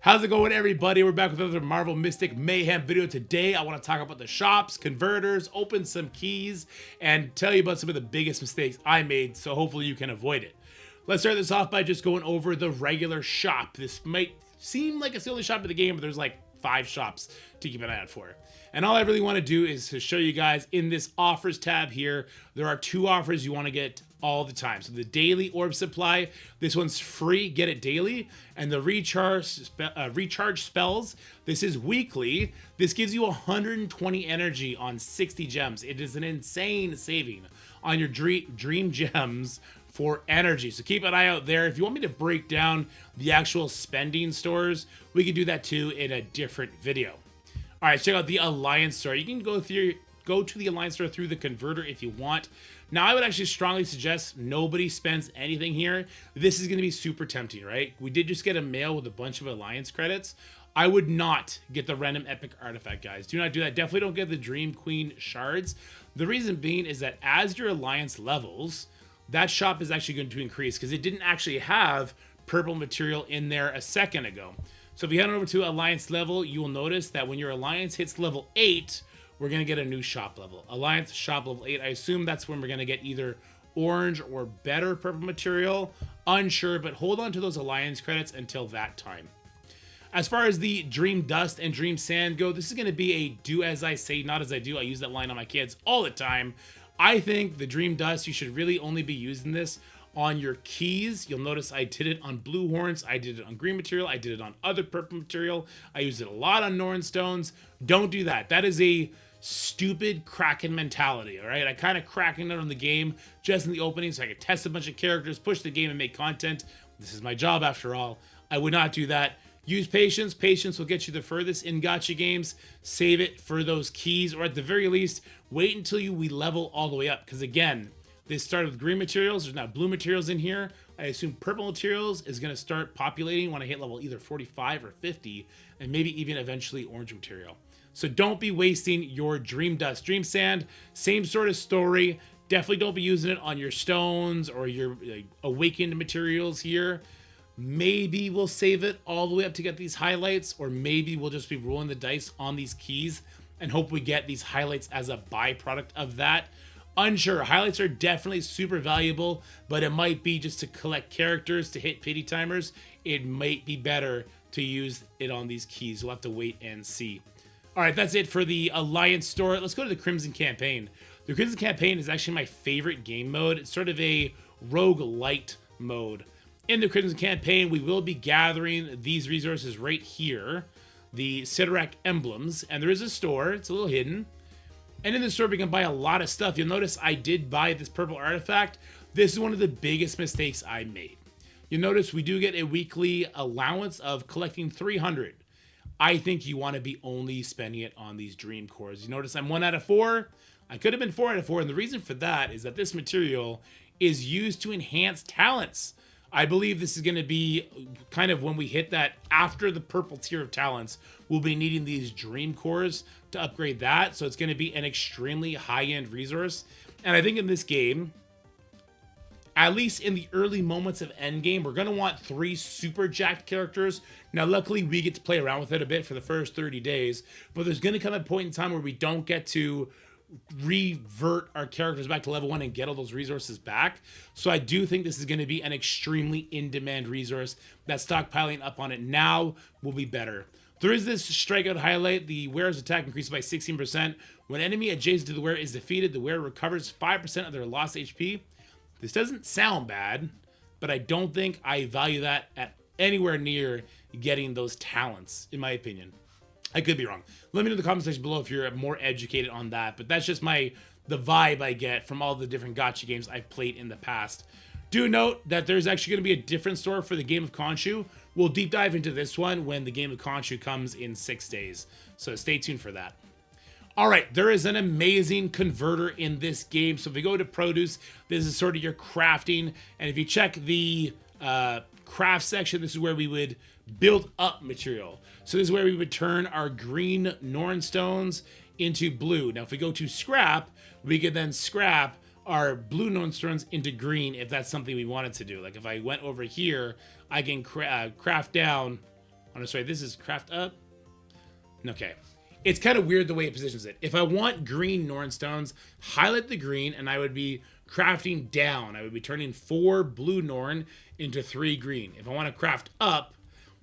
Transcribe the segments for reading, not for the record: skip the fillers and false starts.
How's it going, everybody? We're back with another Marvel Mystic Mayhem video. Today, I want to talk about the shops, converters, open some keys, and tell you about some of the biggest mistakes I made, so hopefully you can avoid it. Let's start this off by just going over the regular shop. This might seem like it's the only shop in the game, but there's like 5 shops to keep an eye out for. And all I really want to do is to show you guys in this offers tab here, there are 2 offers you want to get all the time. So the daily orb supply, this one's free, get it daily. And the recharge spells, this is weekly. This gives you 120 energy on 60 gems. It is an insane saving on your dream gems for energy. So keep an eye out there. If you want me to break down the actual spending stores, we can do that too in a different video. All right, check out the Alliance store. You can go to the Alliance store through the converter if you want. Now, I would actually strongly suggest nobody spends anything here. This is going to be super tempting, right? We did just get a mail with a bunch of Alliance credits. I would not get the random epic artifact, guys. Do not do that. Definitely don't get the Dream Queen shards. The reason being is that as your Alliance levels, that shop is actually going to increase because it didn't actually have purple material in there a second ago. So if you head on over to Alliance level, you will notice that when your Alliance hits level 8, we're going to get a new shop level. Alliance shop level 8. I assume that's when we're going to get either orange or better purple material. Unsure, but hold on to those Alliance credits until that time. As far as the Dream Dust and Dream Sand go, this is going to be a do as I say, not as I do. I use that line on my kids all the time. I think the Dream Dust, you should really only be using this on your keys. You'll notice I did it on blue horns, I did it on green material, I did it on other purple material. I used it a lot on Norn stones. Don't do that. That is a stupid Kraken mentality, all right? I kind of cracking it on the game just in the opening so I could test a bunch of characters, push the game, and make content. This is my job after all. I would not do that. Use patience. Patience will get you the furthest in gacha games. Save it for those keys, or at the very least, wait until we level all the way up. Because again, this started with green materials. There's now blue materials in here. I assume purple materials is going to start populating when I hit level either 45 or 50, and maybe even eventually orange material. So don't be wasting your Dream Dust. Dream Sand, same sort of story. Definitely don't be using it on your stones or your awakened materials here. Maybe we'll save it all the way up to get these highlights, or maybe we'll just be rolling the dice on these keys and hope we get these highlights as a byproduct of that. Unsure. Highlights are definitely super valuable, but it might be just to collect characters to hit pity timers. It might be better to use it on these keys. We'll have to wait and see. All right, that's it for the Alliance store. Let's go to the Crimson Campaign. The Crimson Campaign is actually my favorite game mode. It's sort of a roguelite mode. In the Crimson Campaign, we will be gathering these resources right here, the Sidorak emblems, and there is a store. It's a little hidden. And in the store, we can buy a lot of stuff. You'll notice I did buy this purple artifact. This is one of the biggest mistakes I made. You'll notice we do get a weekly allowance of collecting 300. I think you want to be only spending it on these dream cores. You notice I'm 1 out of 4. I could have been 4 out of 4, and the reason for that is that this material is used to enhance talents. I believe this is going to be kind of when we hit that after the purple tier of talents, we'll be needing these dream cores to upgrade that. So it's going to be an extremely high-end resource. And I think in this game, at least in the early moments of endgame, we're going to want 3 super jacked characters. Now, luckily, we get to play around with it a bit for the first 30 days, but there's going to come a point in time where we don't get to revert our characters back to level 1 and get all those resources back. So I do think this is going to be an extremely in-demand resource. That stockpiling up on it now will be better. There is this strikeout highlight. The wearer's attack increases by 16%. When enemy adjacent to the wearer is defeated, the wearer recovers 5% of their lost HP. This doesn't sound bad, but I don't think I value that at anywhere near getting those talents, in my opinion. I could be wrong. Let me know in the comment section below if you're more educated on that, but that's just the vibe I get from all the different gacha games I've played in the past. Do note that there's actually going to be a different store for the Game of Khonshu. We'll deep dive into this one when the Game of Khonshu comes in 6 days, so stay tuned for that. All right, there is an amazing converter in this game. So if we go to produce, this is sort of your crafting. And if you check the craft section, this is where we would build up material. So this is where we would turn our green Norn stones into blue. Now, if we go to scrap, we could then scrap our blue Norn stones into green if that's something we wanted to do. Like if I went over here, I can craft down Oh, no, sorry, this is craft up. Okay. It's kind of weird the way it positions it. If I want green Norn stones, highlight the green, and I would be crafting down. I would be turning 4 blue Norn into 3 green. If I want to craft up,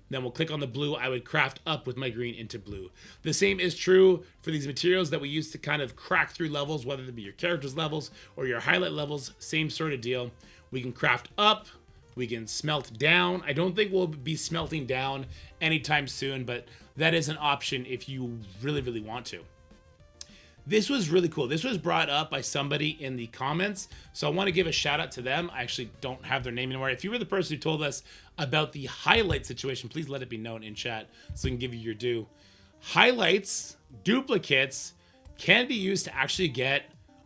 then we'll click on the blue. I would craft up with my green into blue. The same is true for these materials that we use to kind of crack through levels, whether it be your character's levels or your highlight levels. Same sort of deal. We can craft up. We can smelt down. I don't think we'll be smelting down anytime soon, but that is an option if you really, really want to. This was really cool. This was brought up by somebody in the comments, so I want to give a shout out to them. I actually don't have their name anymore. If you were the person who told us about the highlight situation, please let it be known in chat so we can give you your due. Highlights, duplicates, can be used to actually get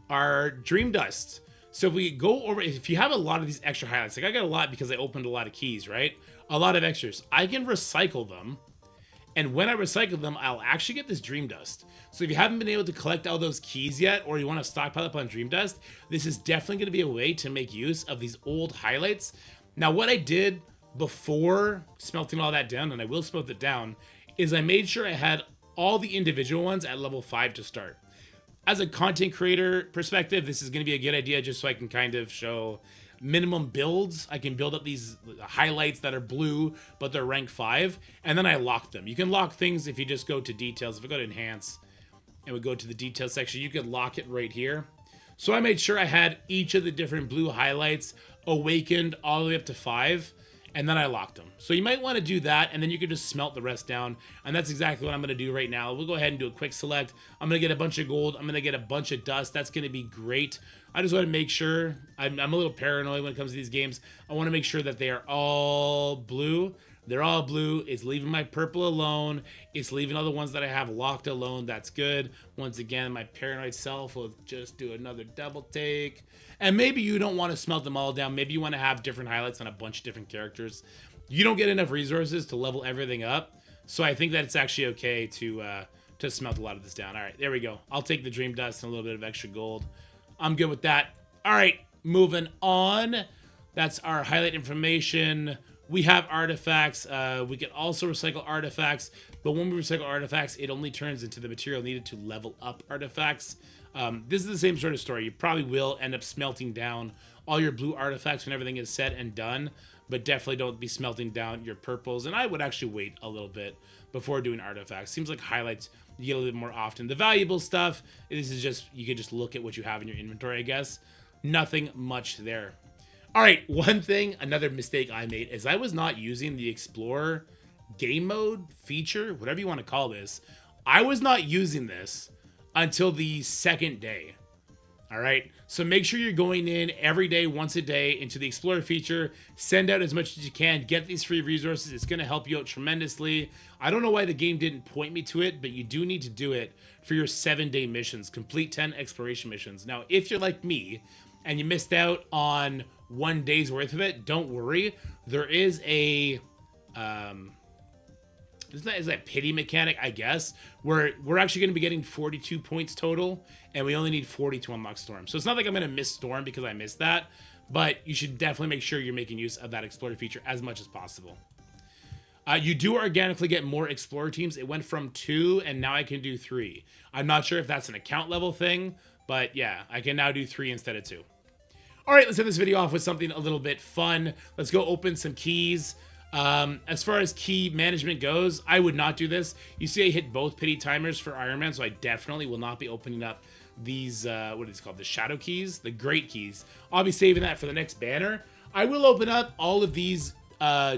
our dream dust. So if we go over, if you have a lot of these extra highlights, like I got a lot because I opened a lot of keys, right? A lot of extras. I can recycle them. And when I recycle them, I'll actually get this dream dust. So if you haven't been able to collect all those keys yet, or you want to stockpile up on dream dust, this is definitely going to be a way to make use of these old highlights. Now, what I did before smelting all that down, and I will smelt it down, is I made sure I had all the individual ones at level 5 to start. As a content creator perspective, this is going to be a good idea just so I can kind of show minimum builds. I can build up these highlights that are blue, but they're rank 5, and then I lock them. You can lock things if you just go to details. If I go to enhance and we go to the details section, you can lock it right here. So I made sure I had each of the different blue highlights awakened all the way up to 5, and then I locked them. So you might want to do that, and then you can just smelt the rest down, and that's exactly what I'm going to do right now. We'll go ahead and do a quick select. I'm going to get a bunch of gold. I'm going to get a bunch of dust. That's going to be great. I just want to make sure, I'm a little paranoid when it comes to these games. I want to make sure that they are all blue. They're all blue. It's leaving my purple alone. It's leaving all the ones that I have locked alone. That's good. Once again, my paranoid self will just do another double take. And maybe you don't want to smelt them all down. Maybe you want to have different highlights on a bunch of different characters. You don't get enough resources to level everything up. So I think that it's actually okay to smelt a lot of this down. All right, there we go. I'll take the dream dust and a little bit of extra gold. I'm good with that. All right, moving on. That's our highlight information. We have artifacts. We can also recycle artifacts, but when we recycle artifacts, it only turns into the material needed to level up artifacts. This is the same sort of story. You probably will end up smelting down all your blue artifacts when everything is set and done, but definitely don't be smelting down your purples. And I would actually wait a little bit before doing artifacts. Seems like highlights you get a little bit more often. The valuable stuff, this is just, you can just look at what you have in your inventory, I guess. Nothing much there. All right, one thing, another mistake I made is I was not using the Explorer game mode feature, whatever you want to call this. I was not using this until the second day. All right, so make sure you're going in every day, once a day, into the Explorer feature. Send out as much as you can. Get these free resources. It's going to help you out tremendously. I don't know why the game didn't point me to it, but you do need to do it for your 7-day missions. Complete 10 exploration missions. Now, if you're like me and you missed out on 1 day's worth of it, don't worry. There is a is that pity mechanic, I guess, where we're actually going to be getting 42 points total, and we only need 40 to unlock Storm. So it's not like I'm going to miss Storm because I missed that, but you should definitely make sure you're making use of that Explorer feature as much as possible. You do organically get more Explorer teams. It went from 2, and now I can do 3. I'm not sure if that's an account level thing, but yeah, I can now do 3 instead of 2. All right, let's end this video off with something a little bit fun. Let's go open some keys. As far as key management goes, I would not do this. You see I hit both pity timers for Iron Man, so I definitely will not be opening up these, what is it called? The shadow keys, the great keys. I'll be saving that for the next banner. I will open up all of these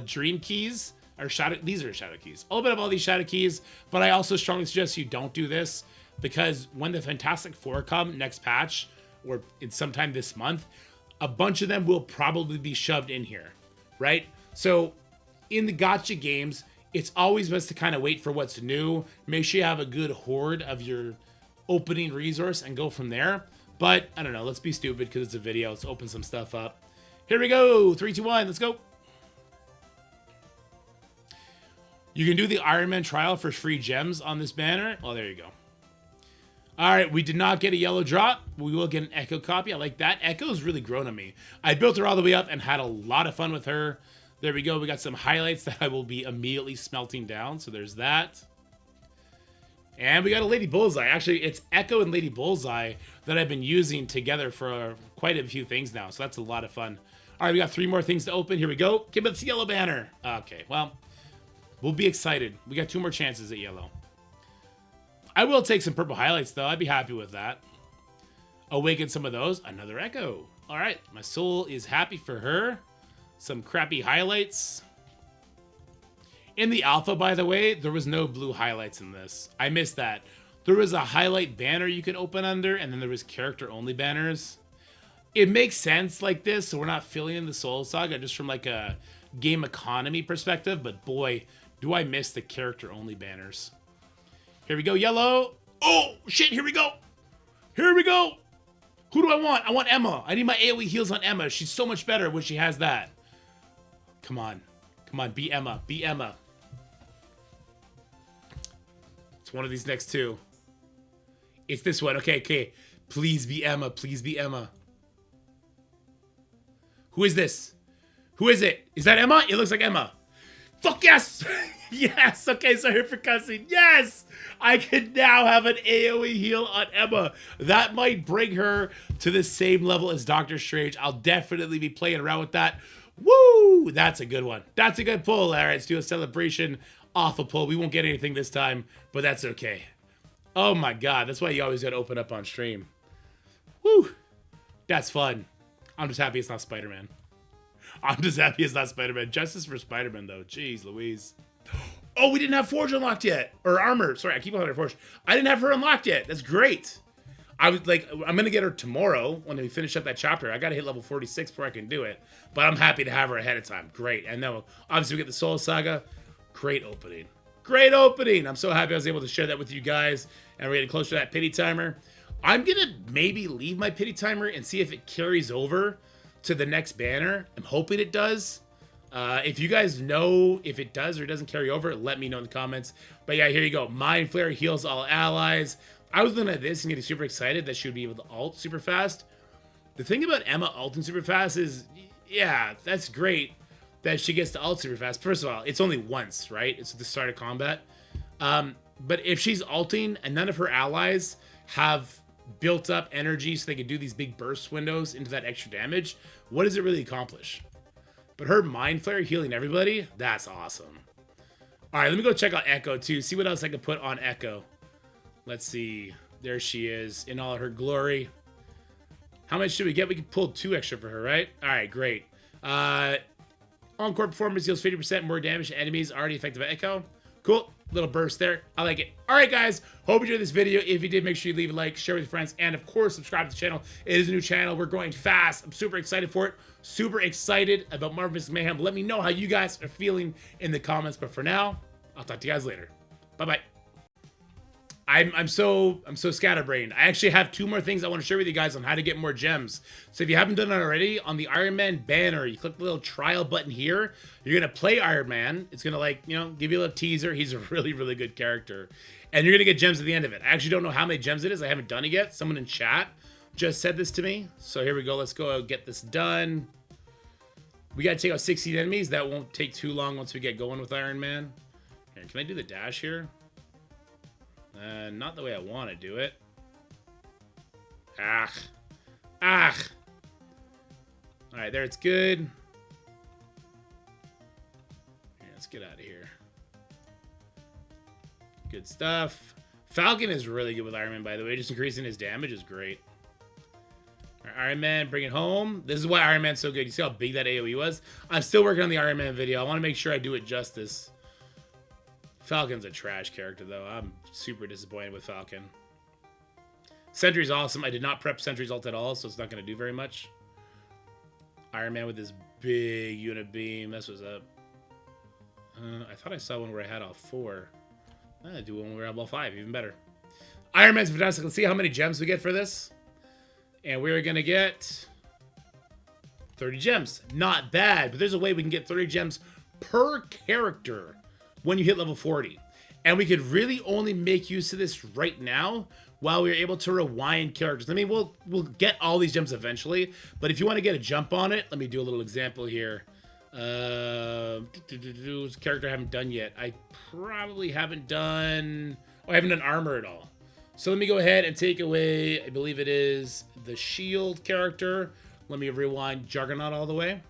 dream keys, or shadow, these are shadow keys. I'll open up all these shadow keys, but I also strongly suggest you don't do this, because when the Fantastic Four come next patch, or in sometime this month, a bunch of them will probably be shoved in here, right? So in the gacha games, it's always best to kind of wait for what's new. Make sure you have a good hoard of your opening resource and go from there. But I don't know, let's be stupid because it's a video. Let's open some stuff up. Here we go. 3, 2, 1, let's go. You can do the Iron Man trial for free gems on this banner. Oh, there you go. All right, we did not get a yellow drop. We will get an Echo copy. I like that. Echo's really grown on me. I built her all the way up and had a lot of fun with her. There we go. We got some highlights that I will be immediately smelting down. So there's that. And we got a Lady Bullseye. Actually, it's Echo and Lady Bullseye that I've been using together for quite a few things now. So that's a lot of fun. All right, we got 3 more things to open. Here we go. Give us the yellow banner. Okay, well, we'll be excited. We got 2 more chances at yellow. I will take some purple highlights, though. I'd be happy with that. Awaken some of those. Another Echo. All right, my soul is happy for her. Some crappy highlights. In the alpha, by the way, there was no blue highlights in this. I missed that. There was a highlight banner you could open under, and then there was character-only banners. It makes sense like this, so we're not filling in the Soul Saga just from like a game economy perspective, but boy, do I miss the character-only banners. Here we go, yellow. Oh, shit, here we go. Here we go. Who do I want? I want Emma. I need my AoE heals on Emma. She's so much better when she has that. Come on. Come on, be Emma. Be Emma. It's one of these next 2. It's this one. Okay, okay. Please be Emma. Please be Emma. Who is this? Who is it? Is that Emma? It looks like Emma. Fuck yes! Yes! Okay, sorry for cussing. Yes! I can now have an AoE heal on Emma. That might bring her to the same level as Doctor Strange. I'll definitely be playing around with that. Woo! That's a good one. That's a good pull. All right, let's do a celebration off a pull. We won't get anything this time, but that's okay. Oh my god, that's why you always gotta open up on stream. Woo! That's fun. I'm just happy it's not Spider-Man. I'm just happy it's not Spider-Man. Justice for Spider-Man, though. Jeez Louise. Oh, we didn't have Forge unlocked yet. Or Armor. Sorry, I keep calling her Forge. I didn't have her unlocked yet. That's great. I was like, I'm going to get her tomorrow when we finish up that chapter. I got to hit level 46 before I can do it. But I'm happy to have her ahead of time. Great. And then obviously we get the Soul Saga. Great opening. Great opening. I'm so happy I was able to share that with you guys. And we're getting closer to that pity timer. I'm going to maybe leave my pity timer and see if it carries over to the next banner. I'm hoping it does. If you guys know if it does or doesn't carry over, let me know in the comments. But yeah, here you go. Mind Flare heals all allies. I was looking at this and getting super excited that she would be able to ult super fast. The thing about Emma ulting super fast is, yeah, that's great that she gets to ult super fast. First of all, it's only once, right? It's at the start of combat. But if she's ulting and none of her allies have built up energy so they can do these big burst windows into that extra damage, what does it really accomplish? But her Mind Flare healing everybody, that's awesome. All right, let me go check out Echo too. See what else I can put on Echo. Let's see. There she is in all of her glory. How much should we get? We can pull 2 extra for her, right? All right, great. Encore performance deals 50% more damage to enemies already effective at Echo. Cool. Little burst there. I like it. All right, guys. Hope you enjoyed this video. If you did, make sure you leave a like, share with your friends, and of course, subscribe to the channel. It is a new channel. We're growing fast. I'm super excited for it. Super excited about Marvel vs. Mayhem. Let me know how you guys are feeling in the comments. But for now, I'll talk to you guys later. Bye-bye. I'm so scatterbrained. I actually have 2 more things I want to share with you guys on how to get more gems. So if you haven't done it already, on the Iron Man banner, you click the little trial button here. You're gonna play Iron Man. It's gonna, like, you know, give you a little teaser. He's a really, really good character, and you're gonna get gems at the end of it. I actually don't know how many gems it is. I haven't done it yet. Someone in chat just said this to me. So here we go. Let's go get this done. We gotta take out 16 enemies. That won't take too long once we get going with Iron Man. Here, can I do the dash here? Not the way I want to do it. Ah. Alright, there, it's good. Yeah, let's get out of here. Good stuff. Falcon is really good with Iron Man, by the way. Just increasing his damage is great. Right, Iron Man, bring it home. This is why Iron Man's so good. You see how big that AoE was? I'm still working on the Iron Man video. I want to make sure I do it justice. Falcon's a trash character, though. I'm super disappointed with Falcon. Sentry's awesome. I did not prep Sentry's ult at all, so it's not going to do very much. Iron Man with his big unit beam. That's what's up. I thought I saw one where I had all 4. I do one where I have all 5. Even better. Iron Man's fantastic. Let's see how many gems we get for this. And we're going to get 30 gems. Not bad, but there's a way we can get 30 gems per character when you hit level 40. And we could really only make use of this right now while we're able to rewind characters. I mean, we'll get all these gems eventually, but if you want to get a jump on it, let me do a little example here. Character I haven't done yet. I probably haven't done... Oh, I haven't done armor at all. So let me go ahead and take away, I believe it is the shield character. Let me rewind Juggernaut all the way.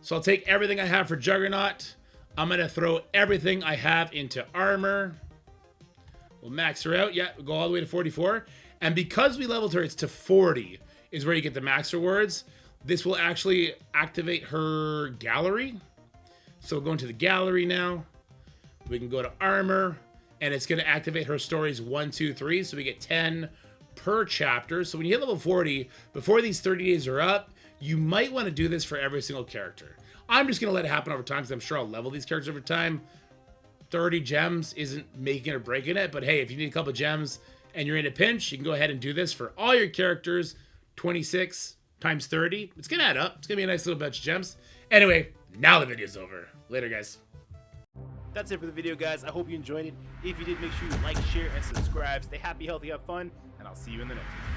So I'll take everything I have for Juggernaut. I'm going to throw everything I have into armor. We'll max her out. Yeah, we'll go all the way to 44. And because we leveled her, it's to 40 is where you get the max rewards. This will actually activate her gallery. So we'll go into the gallery now. We can go to armor. And it's going to activate her stories 1, 2, 3. So we get 10 per chapter. So when you hit level 40, before these 30 days are up, you might want to do this for every single character. I'm just going to let it happen over time because I'm sure I'll level these characters over time. 30 gems isn't making or breaking it. But hey, if you need a couple gems and you're in a pinch, you can go ahead and do this for all your characters. 26 times 30. It's going to add up. It's going to be a nice little bunch of gems. Anyway, now the video's over. Later, guys. That's it for the video, guys. I hope you enjoyed it. If you did, make sure you like, share, and subscribe. Stay happy, healthy, have fun, and I'll see you in the next one.